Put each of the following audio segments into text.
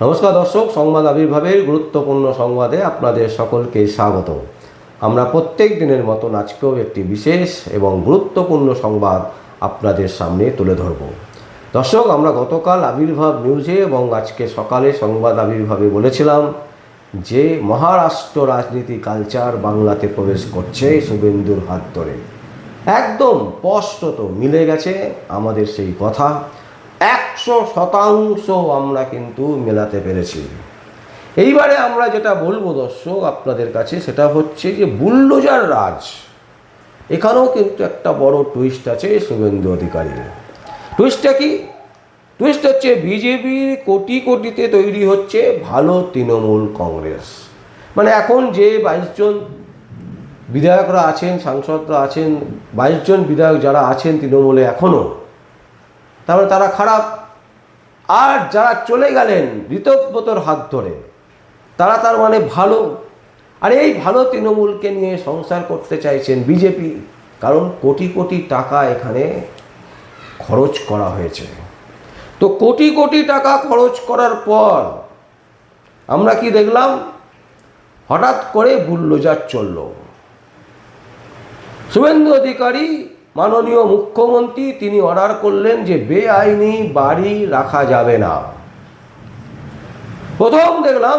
নমস্কার দর্শক, সংবাদ আবির্ভাবের গুরুত্বপূর্ণ সংবাদে আপনাদের সকলকে স্বাগত। আমরা প্রত্যেক দিনের মতন আজকেও একটি বিশেষ এবং গুরুত্বপূর্ণ সংবাদ আপনাদের সামনে তুলে ধরব। দর্শক, আমরা গতকাল আবির্ভাব নিউজে এবং আজকে সকালে সংবাদ আবির্ভাবে বলেছিলাম যে মহারাষ্ট্র রাজনীতি কালচার বাংলাতে প্রবেশ করছে শুভেন্দুর হাত ধরে। একদম স্পষ্টত মিলে গেছে আমাদের সেই কথা। 100% আমরা কিন্তু মেলাতে পেরেছি। এইবারে আমরা যেটা বলবো দর্শক আপনাদের কাছে, সেটা হচ্ছে যে বুলডোজার রাজ। এখানেও কিন্তু একটা বড় টুইস্ট আছে শুভেন্দু অধিকারীর। টুইস্টটা কি? টুইস্ট হচ্ছে বিজেপির কোটি কোটিতে তৈরি হচ্ছে ভালো তৃণমূল কংগ্রেস। মানে এখন যে 22 জন বিধায়করা আছেন, সাংসদরা আছেন, 22 জন বিধায়ক যারা আছেন তৃণমূলে এখনও, তারপরে তারা খারাপ। আর যারা চলে গেলেন ঋতব্রতর হাত ধরে, তারা তার মানে ভালো। আর এই ভালো তৃণমূলকে নিয়ে সংসার করতে চাইছেন বিজেপি, কারণ কোটি কোটি টাকা এখানে খরচ করা হয়েছে। তো কোটি কোটি টাকা খরচ করার পর আমরা কি দেখলাম? হঠাৎ করে বুলডোজার চলল। শুভেন্দু অধিকারী মাননীয় মুখ্যমন্ত্রী তিনি অর্ডার করলেন যে বেআইনি বাড়ি রাখা যাবে না। প্রথম দেখলাম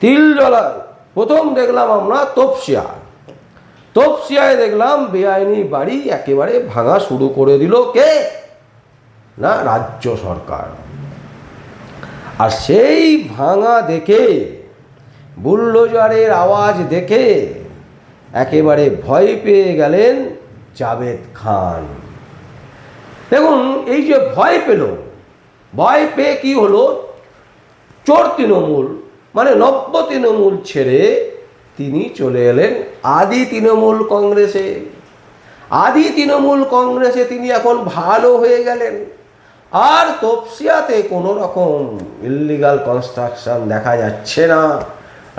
তিলজলা। প্রথম দেখলাম আমরা তপসিয়ায় দেখলাম বেআইনি বাড়ি একেবারে ভাঙা শুরু করে দিল কে? না, রাজ্য সরকার। আর সেই ভাঙা দেখে, বুলডোজারের আওয়াজ দেখে একেবারে ভয় পেয়ে গেলেন জাভেদ খান। দেখুন, এই যে ভয় পেয়ে কি হলো? চোর তৃণমূল মানে নব্য তৃণমূল ছেড়ে তিনি চলে এলেন আদি তৃণমূল কংগ্রেসে। তিনি এখন ভালো হয়ে গেলেন। আর তপসিয়াতে কোনো রকম ইল্লিগাল কনস্ট্রাকশন দেখা যাচ্ছে না।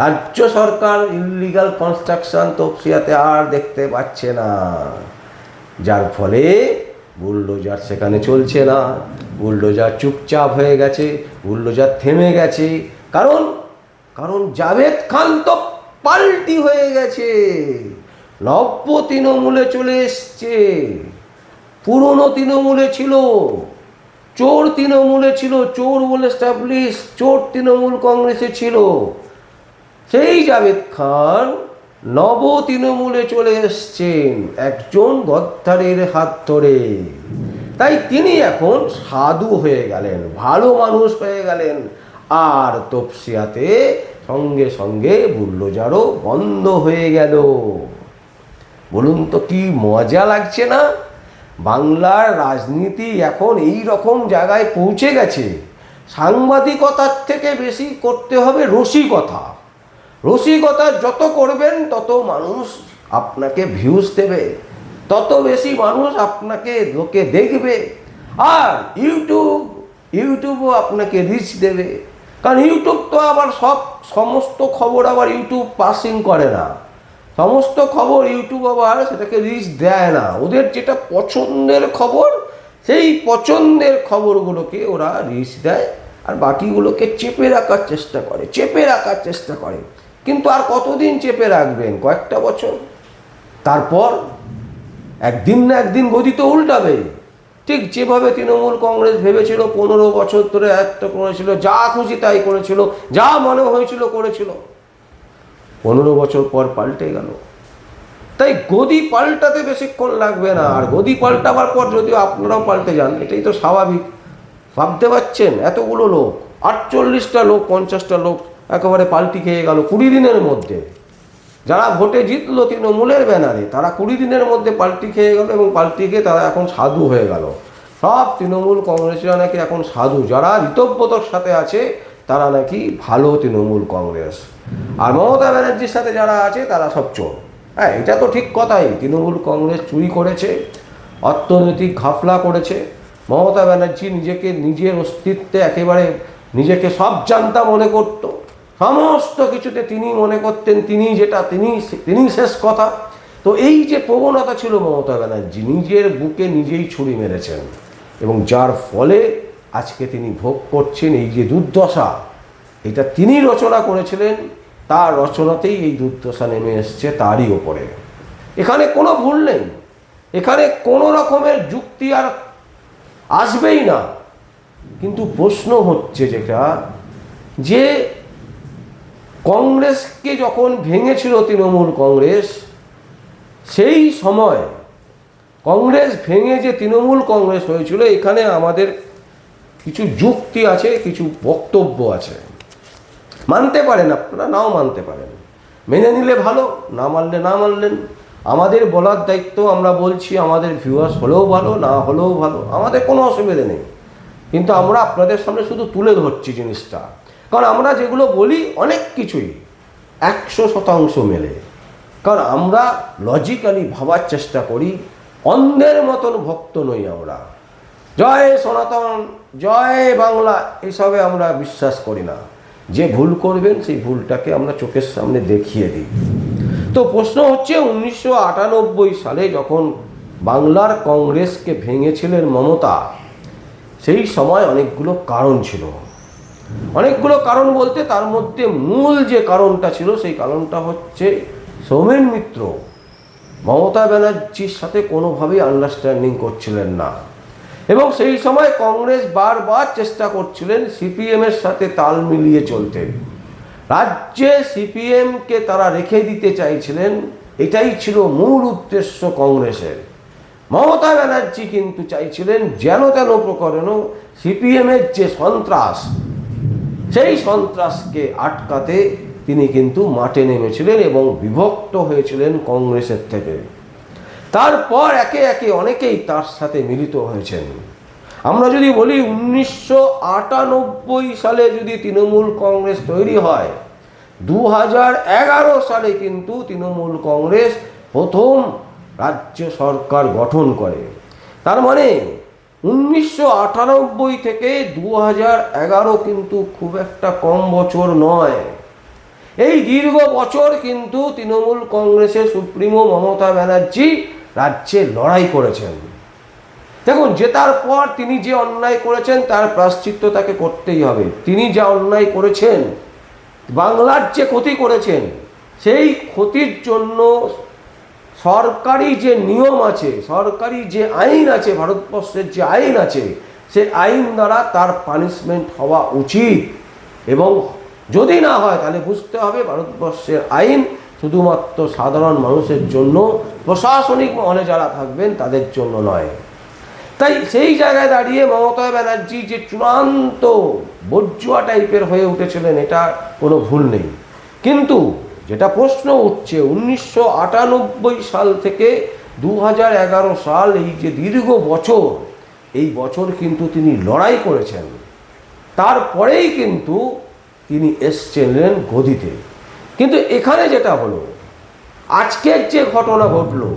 রাজ্য সরকার ইল্লিগাল কনস্ট্রাকশন তপসিয়াতে আর দেখতে পাচ্ছে না, যার ফলে বুলডোজার সেখানে চলছে না। বুলডোজার চুপচাপ হয়ে গেছে, বুলডোজার থেমে গেছে। কারণ জাভেদ খান তো পাল্টি হয়ে গেছে, নব্য তৃণমূলে চলে এসছে। পুরনো তৃণমূলে ছিল, চোর তৃণমূলে ছিল, চোর বলে স্ট্যাবলিশ চোর তৃণমূল কংগ্রেসে ছিল। সেই জাভেদ খান নব তৃণমূলে চলে এসছেন একজন গদ্দারের হাত ধরে। তাই তিনি এখন সাধু হয়ে গেলেন, ভালো মানুষ হয়ে গেলেন। আর তপসিয়াতে সঙ্গে সঙ্গে বুলডোজারও বন্ধ হয়ে গেল। বলুন তো কি মজা লাগছে না? বাংলার রাজনীতি এখন এই রকম জায়গায় পৌঁছে গেছে। সাংবাদিকতার থেকে বেশি করতে হবে রসিকতা। যত করবেন তত মানুষ আপনাকে ভিউজ দেবে, তত বেশি মানুষ আপনাকে লোকে দেখবে। আর ইউটিউবও আপনাকে রিচ দেবে, কারণ ইউটিউব তো আবার সমস্ত খবর আবার ইউটিউব পাসিং করে না। সমস্ত খবর ইউটিউব আবার সেটাকে রিচ দেয় না। ওদের যেটা পছন্দের খবর, সেই পছন্দের খবরগুলোকে ওরা রিচ দেয়, আর বাকিগুলোকে চেপে রাখার চেষ্টা করে। কিন্তু আর কতদিন চেপে রাখবেন? কয়েকটা বছর, তারপর একদিন না একদিন গদি তো উল্টাবে। ঠিক যেভাবে তৃণমূল কংগ্রেস ভেবেছিল 15 বছর ধরে এত করেছিল, যা খুশি তাই করেছিল, যা মনে হয়েছিল করেছিল, 15 বছর পর পাল্টে গেল। তাই গদি পাল্টাতে বেশিক্ষণ লাগবে না। আর গদি পাল্টাবার পর যদিও আপনারাও পাল্টে যান, এটাই তো স্বাভাবিক। ভাবতে পারছেন, এতগুলো লোক, 48টা লোক, 50টা লোক একেবারে পাল্টি খেয়ে গেল 20 দিনের মধ্যে। যারা ভোটে জিতলো তৃণমূলের ব্যানারে, তারা 20 দিনের মধ্যে পাল্টি খেয়ে গেল, এবং পাল্টি খেয়ে তারা এখন সাধু হয়ে গেল। সব তৃণমূল কংগ্রেসীরা নাকি এখন সাধু। যারা ঋতব্রতর সাথে আছে তারা নাকি ভালো তৃণমূল কংগ্রেস। আর মমতা ব্যানার্জির সাথে যারা আছে তারা সব চোর। হ্যাঁ, এটা তো ঠিক কথাই। তৃণমূল কংগ্রেস চুরি করেছে, অর্থনৈতিক ঘাপলা করেছে। মমতা ব্যানার্জি নিজের অস্তিত্বে একেবারে নিজেকে সব জানতা মনে করত। সমস্ত কিছুতে তিনি মনে করতেন তিনি শেষ কথা। তো এই যে প্রবণতা ছিল মমতা ব্যানার্জি, নিজের বুকে নিজেই ছুরি মেরেছেন, এবং যার ফলে আজকে তিনি ভোগ করছেন। এই যে দুর্দশা, এটা তিনি রচনা করেছিলেন, তার রচনাতেই এই দুর্দশা নেমে এসছে তারই ওপরে। এখানে কোনো ভুল নেই, এখানে কোনো রকমের যুক্তি আর আসবেই না। কিন্তু প্রশ্ন হচ্ছে যেটা, যে কংগ্রেসকে যখন ভেঙেছিল তৃণমূল কংগ্রেস, সেই সময় কংগ্রেস ভেঙে যে তৃণমূল কংগ্রেস হয়েছিল, এখানে আমাদের কিছু যুক্তি আছে, কিছু বক্তব্য আছে। মানতে পারেন আপনারা, নাও মানতে পারেন, মেনে নিলে ভালো, না মানলে না মানলেন। আমাদের বলার দায়িত্ব আমরা বলছি, আমাদের ভিউয়ার্স হলেও ভালো, না হলেও ভালো, আমাদের কোনো অসুবিধে নেই। কিন্তু আমরা আপনাদের সামনে শুধু তুলে ধরছি জিনিসটা, কারণ আমরা যেগুলো বলি অনেক কিছুই 100% মেলে। কারণ আমরা লজিক্যালি ভাবার চেষ্টা করি, অন্ধের মতন ভক্ত নই আমরা। জয় সনাতন, জয় বাংলা, এসবে আমরা বিশ্বাস করি না। যে ভুল করবেন সেই ভুলটাকে আমরা চোখের সামনে দেখিয়ে দিই। তো প্রশ্ন হচ্ছে, 1998 সালে যখন বাংলার কংগ্রেসকে ভেঙেছিলেন মমতা, সেই সময় অনেকগুলো কারণ ছিল। অনেকগুলো কারণ বলতে তার মধ্যে মূল যে কারণটা ছিল, সেই কারণটা হচ্ছে সৌমেন মিত্র মমতা ব্যানার্জির সাথে কোনোভাবেই আন্ডারস্ট্যান্ডিং করছিলেন না। এবং সেই সময় কংগ্রেস বারবার চেষ্টা করছিলেন সিপিএমের সাথে তাল মিলিয়ে চলতে। রাজ্যে সিপিএমকে তারা রেখে দিতে চাইছিলেন, এটাই ছিল মূল উদ্দেশ্য কংগ্রেসের। মমতা ব্যানার্জি কিন্তু চাইছিলেন যেন তেন প্রকারেণ সিপিএমের যে সন্ত্রাস, সেই সন্ত্রাসকে আটকাতে তিনি কিন্তু মাঠে নেমেছিলেন এবং বিভক্ত হয়েছিলেন কংগ্রেসের থেকে। তারপর একে একে অনেকেই তার সাথে মিলিত হয়েছেন। আমরা যদি বলি 1998 সালে যদি তৃণমূল কংগ্রেস তৈরি হয়, 2011 সালে কিন্তু তৃণমূল কংগ্রেস প্রথম রাজ্য সরকার গঠন করে। তার মানে 1998 থেকে 2011 কিন্তু খুব একটা কম বছর নয়। এই দীর্ঘ বছর কিন্তু তৃণমূল কংগ্রেসের সুপ্রিমো মমতা ব্যানার্জি রাজ্যে লড়াই করেছেন। দেখুন, জেতার পর তিনি যে অন্যায় করেছেন তার প্রায়শ্চিত্ত তাকে করতেই হবে। তিনি যা অন্যায় করেছেন, বাংলার যে ক্ষতি করেছেন, সেই ক্ষতির জন্য সরকারি যে নিয়ম আছে, সরকারি যে আইন আছে, ভারতবর্ষের যে আইন আছে, সেই আইন দ্বারা তার পানিশমেন্ট হওয়া উচিত। এবং যদি না হয় তাহলে বুঝতে হবে ভারতবর্ষের আইন শুধুমাত্র সাধারণ মানুষের জন্য, প্রশাসনিক মহলে যারা থাকবেন তাদের জন্য নয়। তাই সেই জায়গায় দাঁড়িয়ে মমতা ব্যানার্জি যে চূড়ান্ত বজ্জুয়া টাইপের হয়ে উঠেছিলেন, এটা কোনো ভুল নেই। কিন্তু যেটা প্রশ্ন উঠছে, 1998 সাল থেকে 2011 সাল, এই যে দীর্ঘ বছর, এই বছর কিন্তু তিনি লড়াই করেছেন। তারপরেই কিন্তু তিনি এসছিলেন গদিতে। কিন্তু এখানে যেটা হলো, আজকের যে ঘটনা ঘটলো,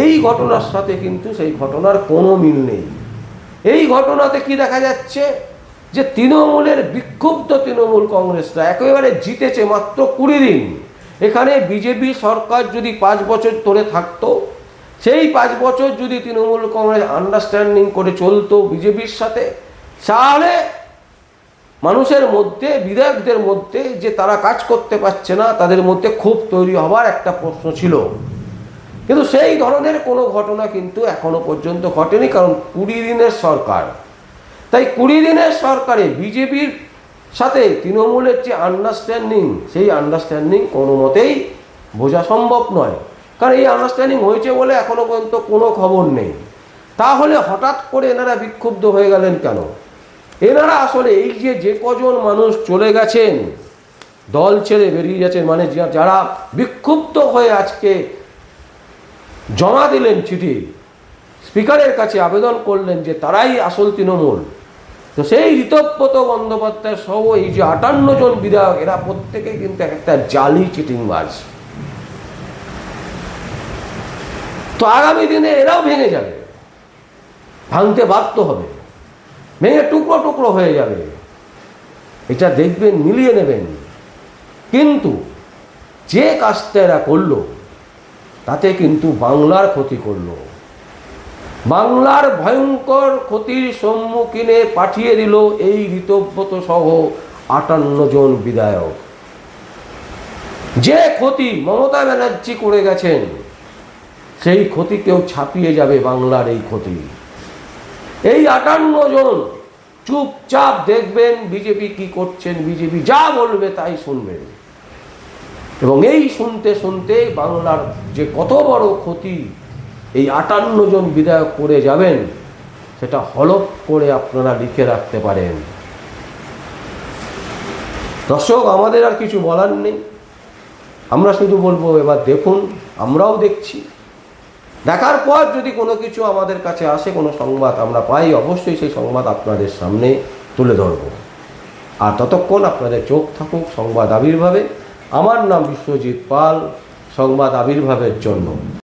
এই ঘটনার সাথে কিন্তু সেই ঘটনার কোনো মিল নেই। এই ঘটনাতে কি দেখা যাচ্ছে, যে তৃণমূলের বিক্ষুব্ধ তৃণমূল কংগ্রেসরা একেবারে জিতেছে মাত্র 20 দিন। এখানে বিজেপি সরকার যদি 5 বছর ধরে থাকতো, সেই 5 বছর যদি তৃণমূল কংগ্রেস আন্ডারস্ট্যান্ডিং করে চলতো বিজেপির সাথে, তাহলে মানুষের মধ্যে, বিধায়কদের মধ্যে যে তারা কাজ করতে পারছে না, তাদের মধ্যে ক্ষোভ তৈরি হওয়ার একটা প্রশ্ন ছিল। কিন্তু সেই ধরনের কোনো ঘটনা কিন্তু এখনো পর্যন্ত ঘটেনি, কারণ 20 দিনের সরকার। তাই 20 দিনের সরকারে বিজেপির সাথে তৃণমূলের যে আন্ডারস্ট্যান্ডিং, সেই আন্ডারস্ট্যান্ডিং কোনো মতেই বোঝা সম্ভব নয়। কারণ এই আন্ডারস্ট্যান্ডিং হয়েছে বলে এখনো পর্যন্ত কোনো খবর নেই। তাহলে হঠাৎ করে এনারা বিক্ষুব্ধ হয়ে গেলেন কেন? এনারা আসলে এই যে কজন মানুষ চলে গেছেন, দল ছেড়ে বেরিয়ে যাচ্ছেন, মানে যারা বিক্ষুব্ধ হয়ে আজকে জমা দিলেন চিঠি, স্পিকারের কাছে আবেদন করলেন যে তারাই আসল তৃণমূল, তো সেই ঋতব্রত বন্দ্যোপাধ্যায় সহ এই যে 58 জন বিধায়ক, এরা প্রত্যেকে কিন্তু একটা জালি চিটিংবাজ। তো আগামী দিনে এরাও ভেঙে যাবে, ভাঙতে বাধ্য হবে, ভেঙে টুকরো টুকরো হয়ে যাবে। এটা দেখবেন, মিলিয়ে নেবেন। কিন্তু যে কাজটা এরা করলো, তাতে কিন্তু বাংলার ক্ষতি করলো। বাংলার ভয়ঙ্কর ক্ষতির সম্মুখীনে পাঠিয়ে দিল এই ঋতব্রত সহ 58 জন বিধায়ক। যে ক্ষতি মমতা ব্যানার্জি করে গেছেন সেই ক্ষতিকেও ছাপিয়ে যাবে বাংলার এই ক্ষতি। এই 58 জন চুপচাপ দেখবেন বিজেপি কি করছেন, বিজেপি যা বলবে তাই শুনবেন, এবং এই শুনতে শুনতে বাংলার যে কত বড় ক্ষতি এই 58 জন বিধায়ক করে যাবেন সেটা হলফ করে আপনারা লিখে রাখতে পারেন। দর্শক, আমাদের আর কিছু বলার নেই, আমরা শুধু বলবো এবার দেখুন, আমরাও দেখছি, দেখার পর যদি কোনো কিছু আমাদের কাছে আসে, কোনো সংবাদ আমরা পাই, অবশ্যই সেই সংবাদ আপনাদের সামনে তুলে ধরব। আর ততক্ষণ আপনাদের চোখ থাকুক সংবাদ আবির্ভাবে। আমার নাম বিশ্বজিৎ পাল, সংবাদ আবির্ভাবের জন্য।